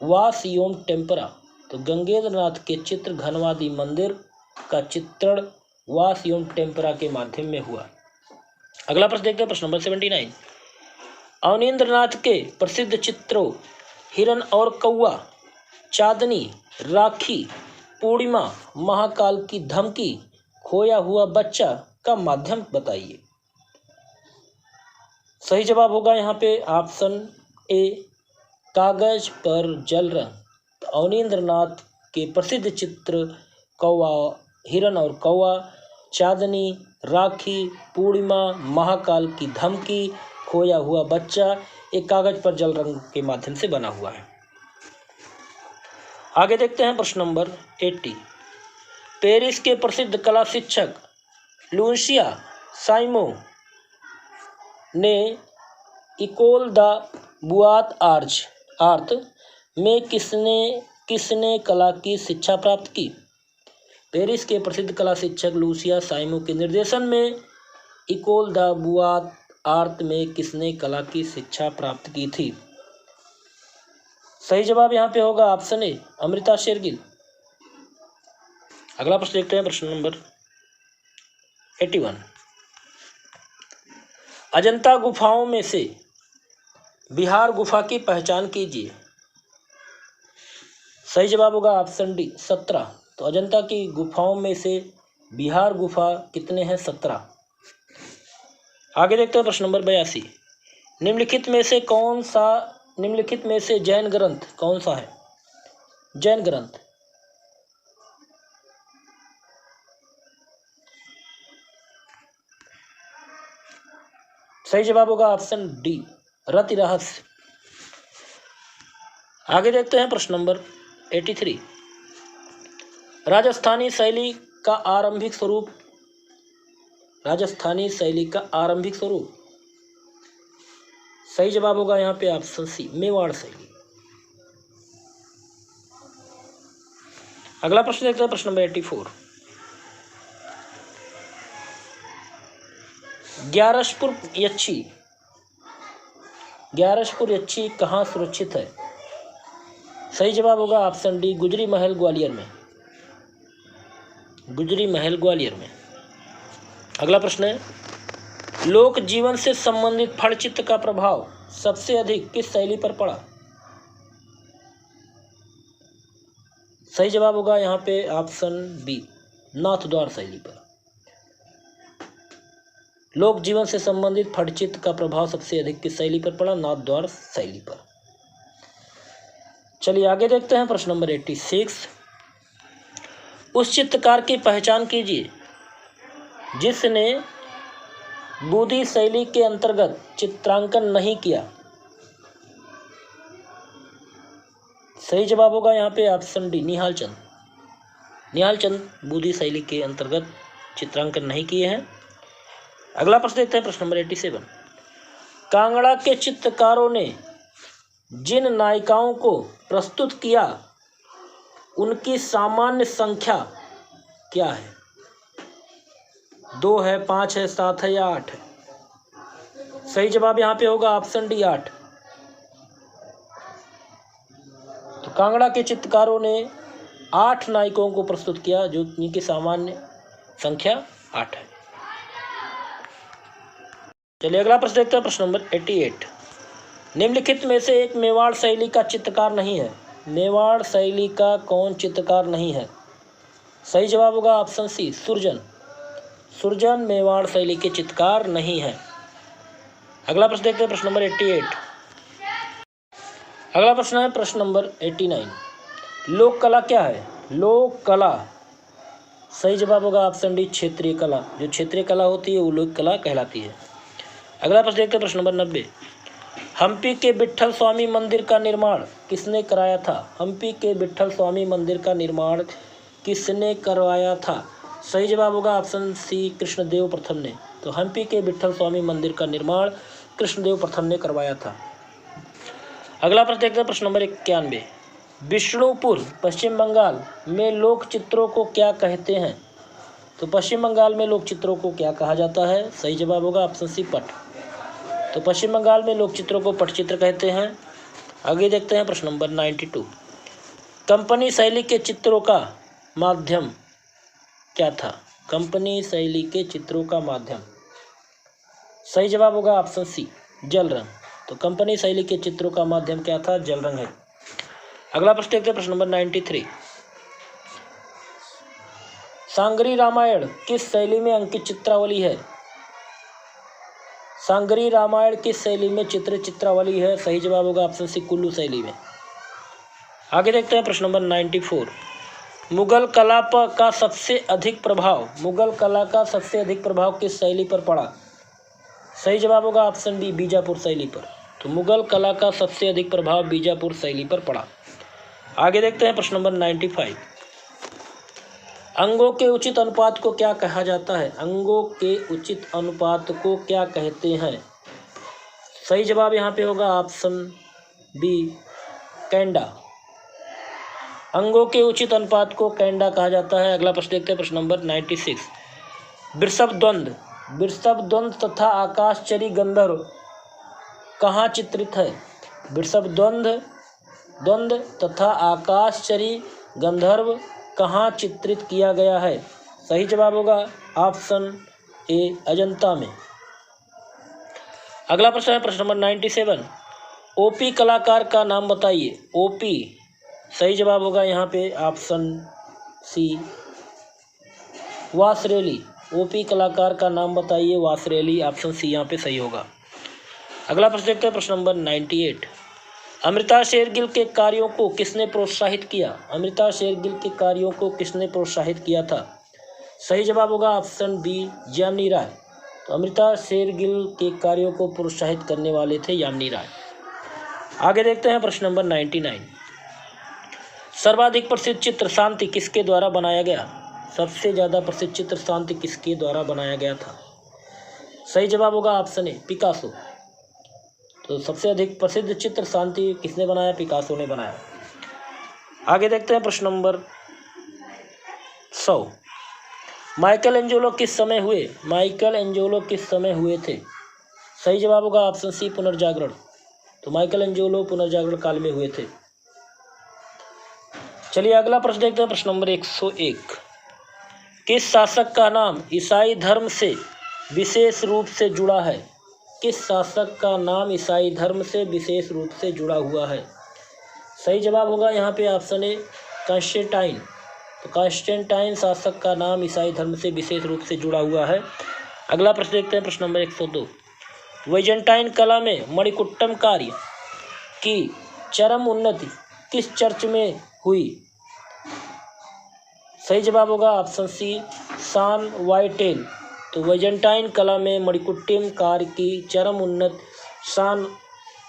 वाश एवं टेम्परा। तो गंगेंद्रनाथ के चित्र घनवादी मंदिर का चित्रण वाश एवं टेम्परा के माध्यम में हुआ। अगला प्रश्न देखते हैं, प्रश्न नंबर 79। अवनींद्रनाथ के प्रसिद्ध चित्रों हिरण और कौआ, चांदनी, राखी, पूर्णिमा, महाकाल की धमकी, खोया हुआ बच्चा का माध्यम बताइए। सही जवाब होगा यहाँ पे ऑप्शन ए, कागज पर जल रंग। तो अवनींद्रनाथ के प्रसिद्ध चित्र कौआ, हिरण और कौआ, चांदनी, राखी, पूर्णिमा, महाकाल की धमकी, खोया हुआ बच्चा एक कागज पर जल रंग के माध्यम से बना हुआ है। आगे देखते हैं, प्रश्न नंबर 80। पेरिस के प्रसिद्ध कला शिक्षक लुसिया साइमो ने इकोल द बुआत आर्ट में किसने कला की शिक्षा प्राप्त की? पेरिस के प्रसिद्ध कला शिक्षक लुसिया साइमो के निर्देशन में इकोल द बुआत आर्ट में किसने कला की शिक्षा प्राप्त की थी? सही जवाब यहाँ पे होगा ऑप्शन ए, अमृता शेरगिल। अगला प्रश्न देखते हैं, प्रश्न नंबर 81। अजंता गुफाओं में से बिहार गुफा की पहचान कीजिए। सही जवाब होगा ऑप्शन डी, 17। तो अजंता की गुफाओं में से बिहार गुफा कितने हैं? 17। आगे देखते हैं, प्रश्न नंबर 82। निम्नलिखित में से जैन ग्रंथ कौन सा है? जैन ग्रंथ। सही जवाब होगा ऑप्शन डी, रति रहस्य। आगे देखते हैं, प्रश्न नंबर 83। राजस्थानी शैली का आरंभिक स्वरूप। सही जवाब होगा यहाँ पे ऑप्शन सी, मेवाड़ शैली। अगला प्रश्न देखते हैं, प्रश्न नंबर 84। ग्यारसपुर यक्षी कहाँ सुरक्षित है? सही जवाब होगा ऑप्शन डी, गुजरी महल ग्वालियर में। गुजरी महल ग्वालियर में। अगला प्रश्न है, लोक जीवन से संबंधित फलचित्र का प्रभाव सबसे अधिक किस शैली पर पड़ा? सही जवाब होगा यहाँ पे ऑप्शन बी, नाथद्वार शैली पर। लोक जीवन से संबंधित फलचित्र का प्रभाव सबसे अधिक किस शैली पर पड़ा? नाथद्वार शैली पर। चलिए आगे देखते हैं प्रश्न नंबर 86। उस चित्रकार की पहचान कीजिए जिसने बूदी शैली के अंतर्गत चित्रांकन नहीं किया। सही जवाब होगा यहाँ पे ऑप्शन डी, निहाल चंद। निहाल चंद बूदी शैली के अंतर्गत चित्रांकन नहीं किए हैं। अगला प्रश्न देखते हैं प्रश्न नंबर 87। कांगड़ा के चित्रकारों ने जिन नायिकाओं को प्रस्तुत किया उनकी सामान्य संख्या क्या है? 2 है, 5 है, 7 है या 8 है? सही जवाब यहाँ पे होगा ऑप्शन डी, 8। तो कांगड़ा के चित्रकारों ने 8 नायिकाओं को प्रस्तुत किया जो जिनकी सामान्य संख्या 8 है। चलिए अगला प्रश्न देखते हैं प्रश्न नंबर 88। निम्नलिखित में से एक मेवाड़ शैली का चित्रकार नहीं है। मेवाड़ शैली का कौन चित्रकार नहीं है? सही जवाब होगा ऑप्शन सी, सुरजन। सुरजन मेवाड़ शैली के चित्रकार नहीं है। अगला प्रश्न देखते हैं प्रश्न नंबर 88। अगला प्रश्न है प्रश्न नंबर 89। लोक कला क्या है? लोक कला, सही जवाब होगा ऑप्शन डी, क्षेत्रीय कला। जो क्षेत्रीय कला होती है वो लोक कला कहलाती है। अगला प्रश्न देखते हैं प्रश्न नंबर 90। हम्पी के विट्ठल स्वामी मंदिर का निर्माण किसने कराया था? हम्पी के विट्ठल स्वामी मंदिर का निर्माण किसने करवाया था? सही जवाब होगा ऑप्शन सी, कृष्णदेव प्रथम ने। तो हम्पी के विट्ठल स्वामी मंदिर का निर्माण कृष्णदेव प्रथम ने करवाया था। अगला प्रश्न देखते हैं प्रश्न नंबर 91। विष्णुपुर पश्चिम बंगाल में लोक चित्रों को क्या कहते हैं? तो पश्चिम बंगाल में लोक चित्रों को क्या कहा जाता है? सही जवाब होगा ऑप्शन सी, पट। तो पश्चिम बंगाल में लोक चित्रों को पटचित्र कहते हैं। आगे देखते हैं प्रश्न नंबर 92। कंपनी शैली के चित्रों का माध्यम क्या था? कंपनी शैली के चित्रों का माध्यम, सही जवाब होगा ऑप्शन सी, जल रंग। तो कंपनी शैली के चित्रों का माध्यम क्या था? जल रंग है। अगला प्रश्न देखते हैं प्रश्न नंबर 93। सांगरी रामायण किस शैली में अंकित चित्रावली है? सांगरी रामायण किस शैली में चित्रावली है? सही जवाब होगा ऑप्शन सी, कुल्लू शैली में। आगे देखते हैं प्रश्न नंबर 94। मुगल कला का सबसे अधिक प्रभाव, मुगल कला का सबसे अधिक प्रभाव किस शैली पर पड़ा? सही जवाब होगा ऑप्शन बी, बीजापुर शैली पर। तो मुगल कला का सबसे अधिक प्रभाव बीजापुर शैली पर पड़ा। आगे देखते हैं प्रश्न नंबर 95। अंगों के उचित अनुपात को क्या कहा जाता है? अंगों के उचित अनुपात को क्या कहते हैं? सही जवाब यहाँ पे होगा ऑप्शन बी, कैंडा। अंगों के उचित अनुपात को कैंडा कहा जाता है। अगला प्रश्न देखते हैं प्रश्न नंबर 96। वृषभ द्वंद्व तथा आकाशचरी गंधर्व कहाँ चित्रित है? वृषभ द्वंद्व तथा आकाशचरी गंधर्व कहाँ चित्रित किया गया है? सही जवाब होगा ऑप्शन ए, अजंता में। अगला प्रश्न है प्रश्न नंबर 97। ओपी कलाकार का नाम बताइए। ओपी, सही जवाब होगा यहाँ पे ऑप्शन सी, वासरेली। ओपी कलाकार का नाम बताइए, वासरेली। ऑप्शन सी यहाँ पे सही होगा। अगला प्रश्न देखते हैं प्रश्न नंबर 98। अमृता शेरगिल के कार्यों को किसने प्रोत्साहित किया? अमृता शेरगिल के कार्यों को किसने प्रोत्साहित किया था? सही जवाब होगा ऑप्शन बी, यामिनी राय। तो अमृता शेरगिल के कार्यों को प्रोत्साहित करने वाले थे यामिनी राय। आगे देखते हैं प्रश्न नंबर 99। सर्वाधिक प्रसिद्ध चित्र शांति किसके द्वारा बनाया गया? सबसे ज़्यादा प्रसिद्ध चित्र शांति किसके द्वारा बनाया गया था? सही जवाब होगा ऑप्शन ए, पिकासो। तो सबसे अधिक प्रसिद्ध चित्र शांति किसने बनाया? पिकासो ने बनाया। आगे देखते हैं प्रश्न नंबर 100। माइकल एंजेलो किस समय हुए? माइकल एंजेलो किस समय हुए थे? सही जवाब होगा ऑप्शन सी, पुनर्जागरण। तो माइकल एंजेलो पुनर्जागरण काल में हुए थे। चलिए अगला प्रश्न देखते हैं प्रश्न नंबर 101। किस शासक का नाम ईसाई धर्म से विशेष रूप से जुड़ा है? किस शासक का नाम ईसाई धर्म से विशेष रूप से जुड़ा हुआ है? सही जवाब होगा यहाँ पे ऑप्शन ए कॉन्स्टेंटाइन। तो कॉन्स्टेंटाइन शासक का नाम ईसाई धर्म से विशेष रूप से जुड़ा हुआ है। अगला प्रश्न देखते हैं, प्रश्न नंबर 102। वाइजेंटाइन कला में मणिकुट्टम कार्य की चरम उन्नति किस चर्च में हुई? सही जवाब होगा ऑप्शन सी सान वाइटेल। तो वाइजेंटाइन कला में मणिकुट्टम कार्य की चरम उन्नति सान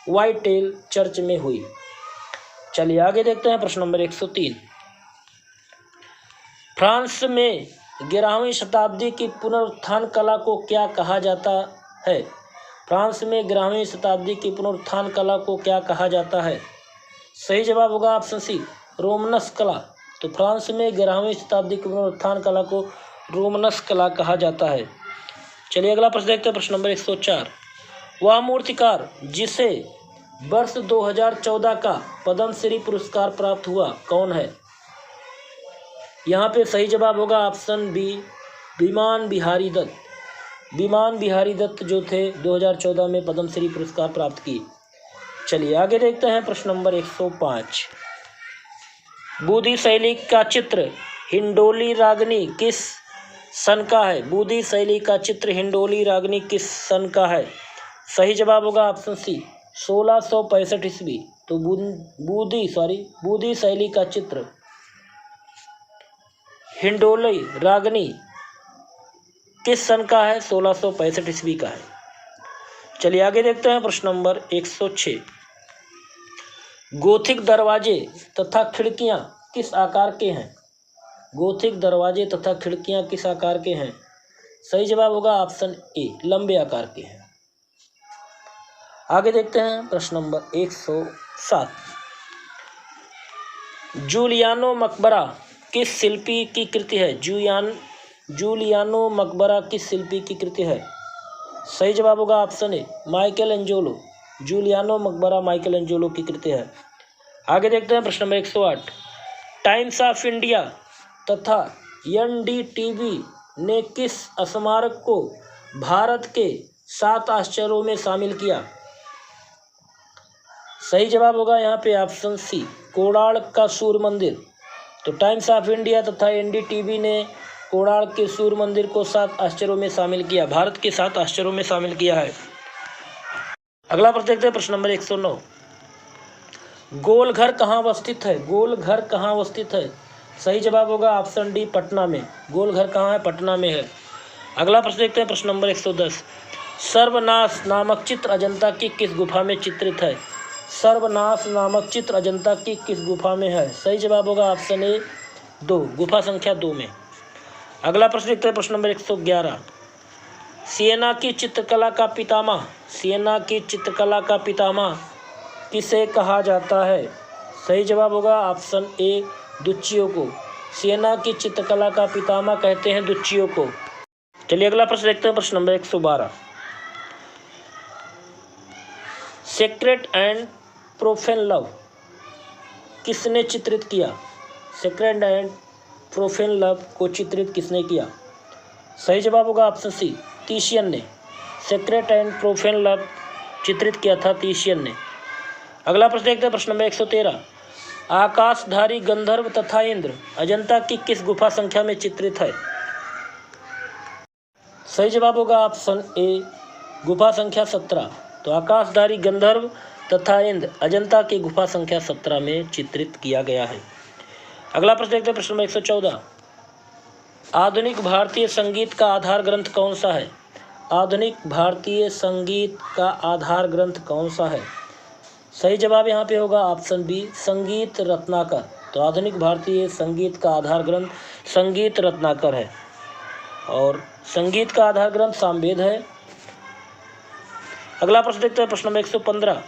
वाइटेल चर्च में हुई। चलिए आगे देखते हैं, प्रश्न नंबर 103। फ्रांस में 11वीं शताब्दी की पुनरुत्थान कला को क्या कहा जाता है? फ्रांस में 11वीं शताब्दी की पुनरुत्थान कला को क्या कहा जाता है? सही जवाब होगा ऑप्शन सी रोमनस कला। तो फ्रांस में 11वीं शताब्दी की पुनरुत्थान कला को रोमनस कला कहा जाता है। चलिए अगला प्रश्न देखते हैं, प्रश्न नंबर 104। वह मूर्तिकार जिसे वर्ष 2014 का पद्मश्री पुरस्कार प्राप्त हुआ कौन है? यहाँ पे सही जवाब होगा ऑप्शन बी विमान बिहारी दत्त। विमान बिहारी दत्त जो थे 2014 में पद्मश्री पुरस्कार प्राप्त किए। चलिए आगे देखते हैं, प्रश्न नंबर 105। बूदी शैली का चित्र हिंडोली रागनी किस सन का है? बूदी शैली का चित्र हिंडोली रागनी किस सन का है? सही जवाब होगा ऑप्शन सी 1665 ईस्वी। तो बूदी शैली का चित्र हिंडोली रागनी किस सन का है? 1665 ईस्वी का है। चलिए आगे देखते हैं, प्रश्न नंबर 106। गोथिक दरवाजे तथा खिड़कियां किस आकार के हैं? गोथिक दरवाजे तथा खिड़कियां किस आकार के हैं? सही जवाब होगा ऑप्शन ए लंबे आकार के हैं। आगे देखते हैं, प्रश्न नंबर 107। जूलियानो मकबरा किस शिल्पी की कृति है? जूलियानो मकबरा किस शिल्पी की कृति है? सही जवाब होगा option A Michael Angelo. Giuliano मकबरा माइकल एंजेलो की कृति है। आगे देखते हैं, प्रश्न नंबर 108। टाइम्स ऑफ इंडिया तथा एनडीटीवी ने किस स्मारक को भारत के 7 आश्चर्यों में शामिल किया? सही जवाब होगा यहाँ पे ऑप्शन सी कोणार्क का सूर्य मंदिर। तो टाइम्स ऑफ इंडिया तथा एनडीटीवी ने कोणार्क के सूर्य मंदिर को 7 आश्चर्यों में शामिल किया, भारत के 7 आश्चर्यों में शामिल किया है। अगला प्रश्न देखते हैं, प्रश्न नंबर 109। गोलघर कहाँ अवस्थित है? गोलघर कहाँ अवस्थित है? सही जवाब होगा ऑप्शन डी पटना में। गोलघर कहाँ है? पटना में है। अगला प्रश्न देखते हैं, प्रश्न नंबर 110। सर्वनाश नामक चित्र अजंता की किस गुफा में चित्रित है? सर्वनाश नामक चित्र अजंता की किस गुफा में है? सही जवाब होगा ऑप्शन ए 2 गुफा संख्या 2 में। अगला प्रश्न देखते हैं, प्रश्न नंबर 111। सियना की चित्रकला का पितामह, सियना की चित्रकला का पितामह किसे कहा जाता है? सही जवाब होगा ऑप्शन ए दुच्चियो को। सियना की चित्रकला का पितामह कहते हैं दुच्चियो को। चलिए अगला प्रश्न देखते हैं, प्रश्न number 112। Sacred and profane love किसने चित्रित किया? सेक्रेड एंड प्रोफेन लव को चित्रित किसने किया? सही जवाब होगा ऑप्शन सी तीशियन ने। सेक्रेड एंड प्रोफेन लव चित्रित किया था तीशियन ने। अगला प्रश्न देखते हैं, प्रश्न नंबर 113। आकाशधारी गंधर्व तथा इंद्र अजंता की किस गुफा संख्या में चित्रित है? सही जवाब होगा ऑप्शन ए गुफा संख्या 17। तो आकाशधारी गंधर्व तथा इंद्र अजंता की गुफा संख्या 17 में चित्रित किया गया है। अगला प्रश्न देखते हैं, प्रश्न नंबर 114। आधुनिक भारतीय संगीत का आधार ग्रंथ कौन सा है? आधुनिक भारतीय संगीत का आधार ग्रंथ कौन सा है? सही जवाब यहाँ पे होगा ऑप्शन बी संगीत रत्नाकर। तो आधुनिक भारतीय संगीत का आधार ग्रंथ संगीत रत्नाकर है और संगीत का आधार ग्रंथ सामवेद है। अगला प्रश्न देखते हैं, प्रश्न नंबर 115।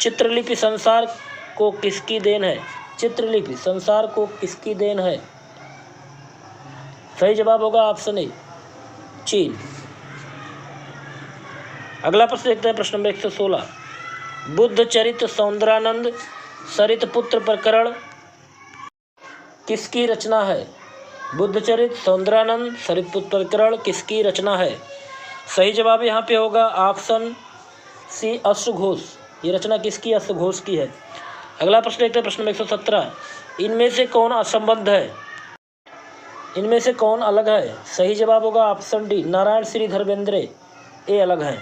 चित्रलिपि संसार को किसकी देन है? चित्रलिपि संसार को किसकी देन है? सही जवाब होगा ऑप्शन ए चीन। अगला प्रश्न देखते हैं, प्रश्न नंबर 116। बुद्ध चरित्र सौंदरानंद सरित पुत्र प्रकरण किसकी रचना है? बुद्धचरित, सौंदर्यानंद, सरितपुत्र प्रकरण किसकी रचना है? सही जवाब यहाँ पे होगा ऑप्शन सी अश्वघोष। ये रचना किसकी? अश्वघोष की है। अगला प्रश्न देखते हैं, प्रश्न नंबर 117। इनमें से कौन असंबद्ध है? इनमें से कौन अलग है? सही जवाब होगा ऑप्शन डी नारायण श्री धर्मेंद्र, ये अलग हैं।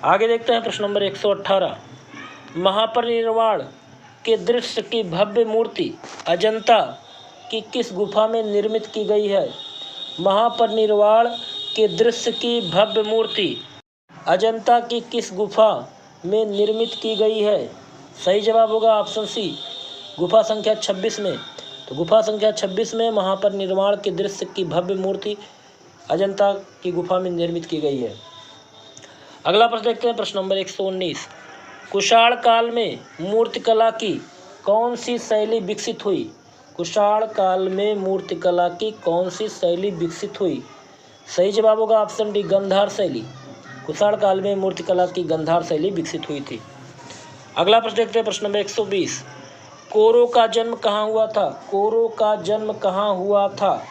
आगे देखते हैं प्रश्न नंबर 118। महापरिनिर्वाण के दृश्य की भव्य मूर्ति अजंता की किस गुफा में निर्मित की गई है? महापरिनिर्वाण के दृश्य की भव्य मूर्ति अजंता की किस गुफा में निर्मित की गई है? सही जवाब होगा ऑप्शन सी गुफा संख्या 26 में। तो गुफा संख्या 26 में महापरिनिर्वाण के दृश्य की भव्य मूर्ति अजंता की गुफा में निर्मित की गई है। अगला प्रश्न देखते हैं, प्रश्न नंबर 119। कुषाण काल में मूर्तिकला की कौन सी शैली विकसित हुई? कुषाण काल में मूर्तिकला की कौन सी शैली विकसित हुई? सही जवाब होगा ऑप्शन डी गंधार शैली। कुषाण काल में मूर्तिकला की गंधार शैली विकसित हुई थी। अगला प्रश्न देखते हैं, प्रश्न नंबर 120। कोरो का जन्म कहाँ हुआ था? कोरो का जन्म कहाँ हुआ था?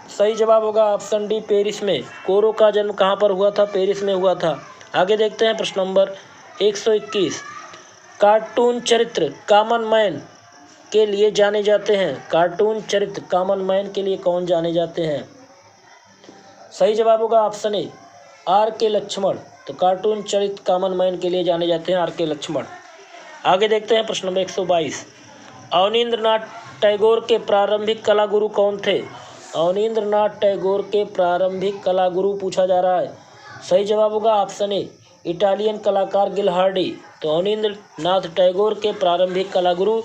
सही जवाब होगा ऑप्शन डी पेरिस में। कोरो का जन्म कहाँ पर हुआ था? पेरिस में हुआ था। आगे देखते हैं प्रश्न नंबर 121। कार्टून चरित्र कॉमन मैन के लिए जाने जाते हैं। कार्टून चरित्र कॉमन मैन के लिए कौन जाने जाते हैं? सही जवाब होगा ऑप्शन ए आर के लक्ष्मण। तो कार्टून चरित्र कॉमन मैन के लिए जाने जाते हैं आर के लक्ष्मण। आगे देखते हैं प्रश्न नंबर 122। अवनींद्रनाथ टैगोर के प्रारंभिक कला गुरु कौन थे? अवनींद्रनाथ टैगोर के प्रारंभिक कला गुरु पूछा जा रहा है। सही जवाब होगा ऑप्शन ए इटालियन कलाकार गिलहार्डी। तो अवनींद्रनाथ टैगोर के प्रारंभिक कला गुरु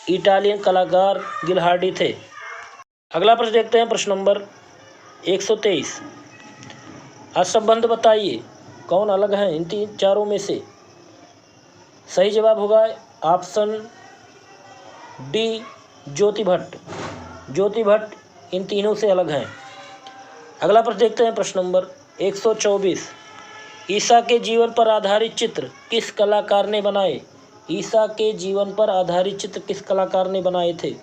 इटालियन कलाकार गिलहार्डी थे। अगला प्रश्न देखते हैं, प्रश्न नंबर 123। असंबंध बताइए, कौन अलग हैं इन तीन चारों में से? सही जवाब होगा ऑप्शन डी ज्योति भट्ट। ज्योति भट्ट इन तीनों से अलग हैं। अगला प्रश्न देखते हैं, प्रश्न नंबर 124। ईसा के जीवन पर आधारित चित्र किस कलाकार ने बनाए? ईसा के जीवन पर आधारित चित्र किस कलाकार ने बनाए थे?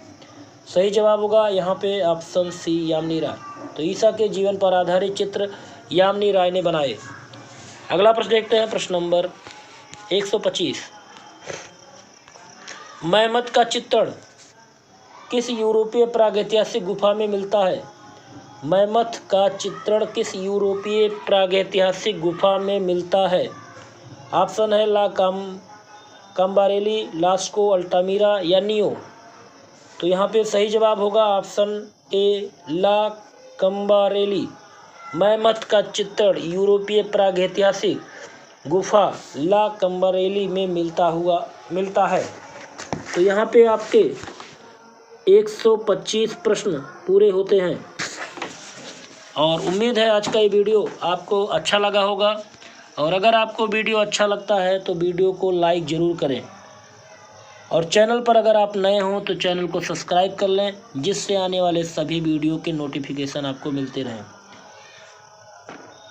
सही जवाब होगा यहाँ पे ऑप्शन सी यामिनी राय। तो ईसा के जीवन पर आधारित चित्र यामिनी राय ने बनाए। अगला प्रश्न देखते हैं, प्रश्न नंबर 125। मैमथ का चित्रण किस यूरोपीय प्रागैतिहासिक गुफा में मिलता है? मैमथ का चित्रण किस यूरोपीय प्रागैतिहासिक गुफा में मिलता है? ऑप्शन है ला काम्बारेली, लास्को, अल्टामीरा या नियो। तो यहाँ पे सही जवाब होगा ऑप्शन ए ला काम्बारेली। मैमथ का चित्रण यूरोपीय प्रागैतिहासिक गुफा ला काम्बारेली में मिलता है। तो यहाँ पे आपके 125 प्रश्न पूरे होते हैं और उम्मीद है आज का ये वीडियो आपको अच्छा लगा होगा। और अगर आपको वीडियो अच्छा लगता है तो वीडियो को लाइक ज़रूर करें और चैनल पर अगर आप नए हों तो चैनल को सब्सक्राइब कर लें, जिससे आने वाले सभी वीडियो के नोटिफिकेशन आपको मिलते रहें।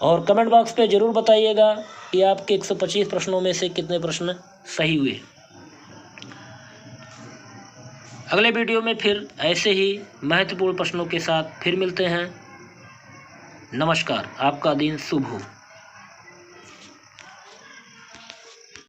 और कमेंट बॉक्स पे ज़रूर बताइएगा कि आपके 125 प्रश्नों में से कितने प्रश्न सही हुए। अगले वीडियो में फिर ऐसे ही महत्वपूर्ण प्रश्नों के साथ फिर मिलते हैं। नमस्कार, आपका दिन शुभ हो।